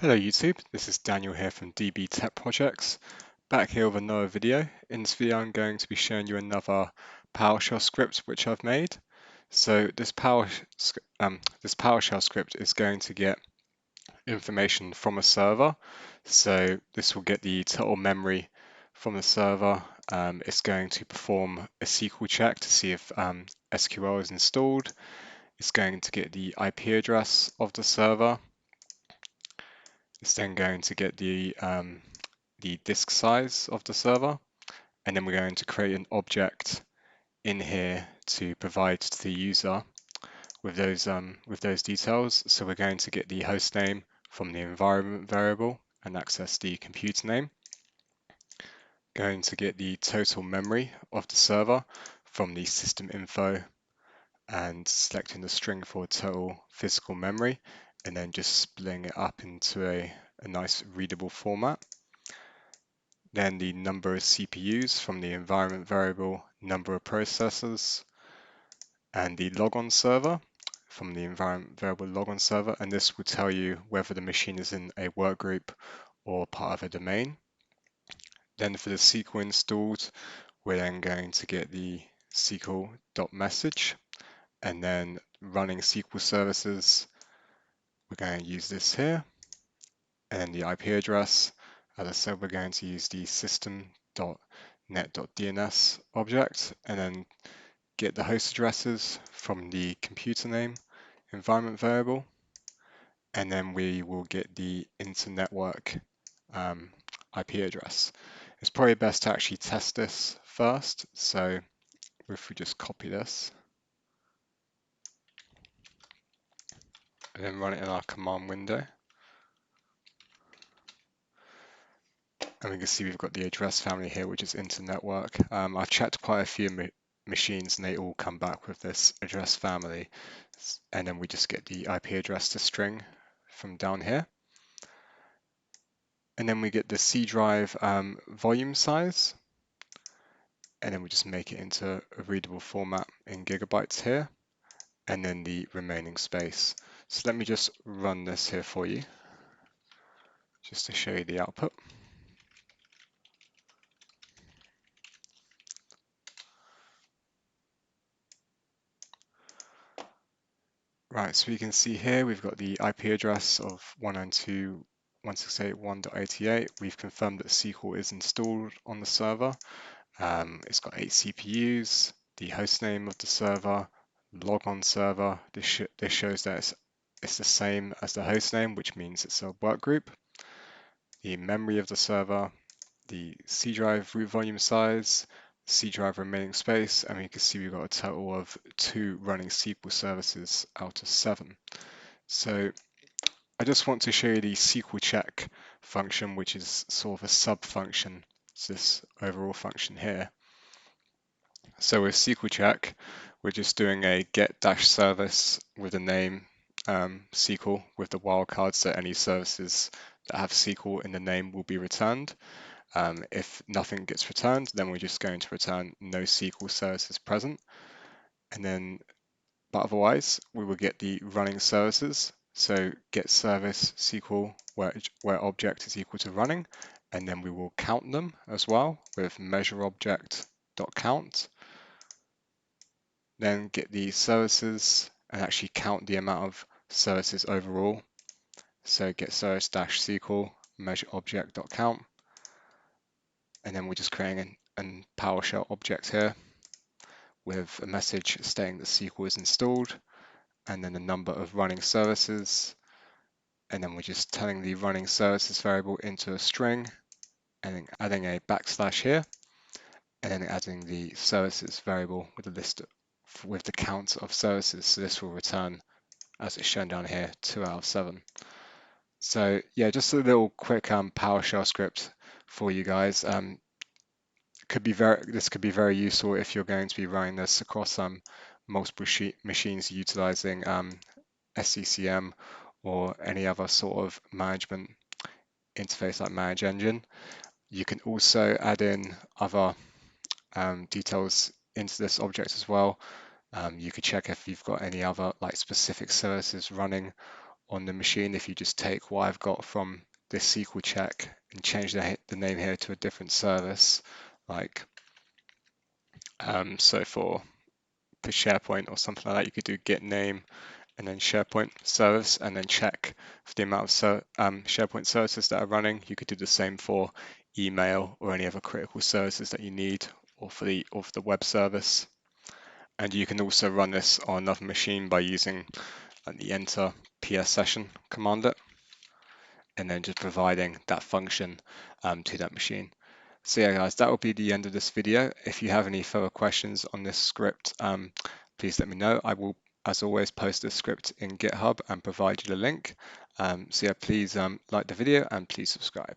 Hello YouTube, this is Daniel here from DB Tech Projects, back here with another video. In this video I'm going to be showing you another PowerShell script which I've made. So this PowerShell script is going to get information from a server. So this will get the total memory from the server. It's going to perform a SQL check to see if SQL is installed. It's going to get the IP address of the server. It's then going to get the disk size of the server, and then we're going to create an object in here to provide to the user with those details. So we're going to get the host name from the environment variable and access the computer name. Going to get the total memory of the server from the system info and selecting the string for total physical memory, and then just splitting it up into a nice readable format. Then the number of CPUs from the environment variable, number of processors, and the logon server from the environment variable logon server, and this will tell you whether the machine is in a workgroup or part of a domain. Then for the SQL installed, we're then going to get the SQL.message, and then running SQL services, we're going to use this here, and the IP address. As I said, we're going to use the system.net.dns object, and then get the host addresses from the computer name environment variable, and then we will get the internetwork IP address. It's probably best to actually test this first, so if we just copy this and then run it in our command window, and we can see we've got the address family here, which is internetwork. I've checked quite a few machines and they all come back with this address family, and then we just get the IP address to string from down here. And then we get the C drive volume size, and then we just make it into a readable format in gigabytes here, and then the remaining space. So let me just run this here for you, just to show you the output. Right, so you can see here we've got the IP address of 192.168.1.88. We've confirmed that SQL is installed on the server. It's got 8 CPUs, the host name of the server, logon server. This shows that it's the same as the host name, which means it's a work group. The memory of the server, the C drive root volume size, C drive remaining space, and we can see we've got a total of 2 running SQL services out of 7. So I just want to show you the SQL check function, which is sort of a sub-function to this overall function here. So with SQL check, we're just doing a get-service with the name SQL with the wildcard, so any services that have SQL in the name will be returned. If nothing gets returned, then we're just going to return no SQL services present. And then, but otherwise, we will get the running services. So get service SQL where object is equal to running, and then we will count them as well with measure object.count. Then get the services and actually count the amount of services overall. So get service-SQL measure object.count. And then we're just creating a PowerShell object here with a message stating that SQL is installed, and then the number of running services. And then we're just turning the running services variable into a string, and then adding a backslash here, and then adding the services variable with a list with the count of services. So this will return, as it's shown down here, 2 out of 7. So yeah, just a little quick PowerShell script for you guys. This could be very useful if you're going to be running this across multiple machines utilizing SCCM or any other sort of management interface like Manage Engine. You can also add in other details into this object as well. You could check if you've got any other like specific services running on the machine if you just take what I've got from this SQL check and change the name here to a different service, like so for SharePoint or something like that, you could do git name and then SharePoint service, and then check for the amount of SharePoint services that are running. You could do the same for email or any other critical services that you need, or for the web service. And you can also run this on another machine by using the enter ps session command, and then just providing that function to that machine. So yeah, guys, that will be the end of this video. If you have any further questions on this script, please let me know. I will, as always, post this script in GitHub and provide you the link. So yeah, please like the video and please subscribe.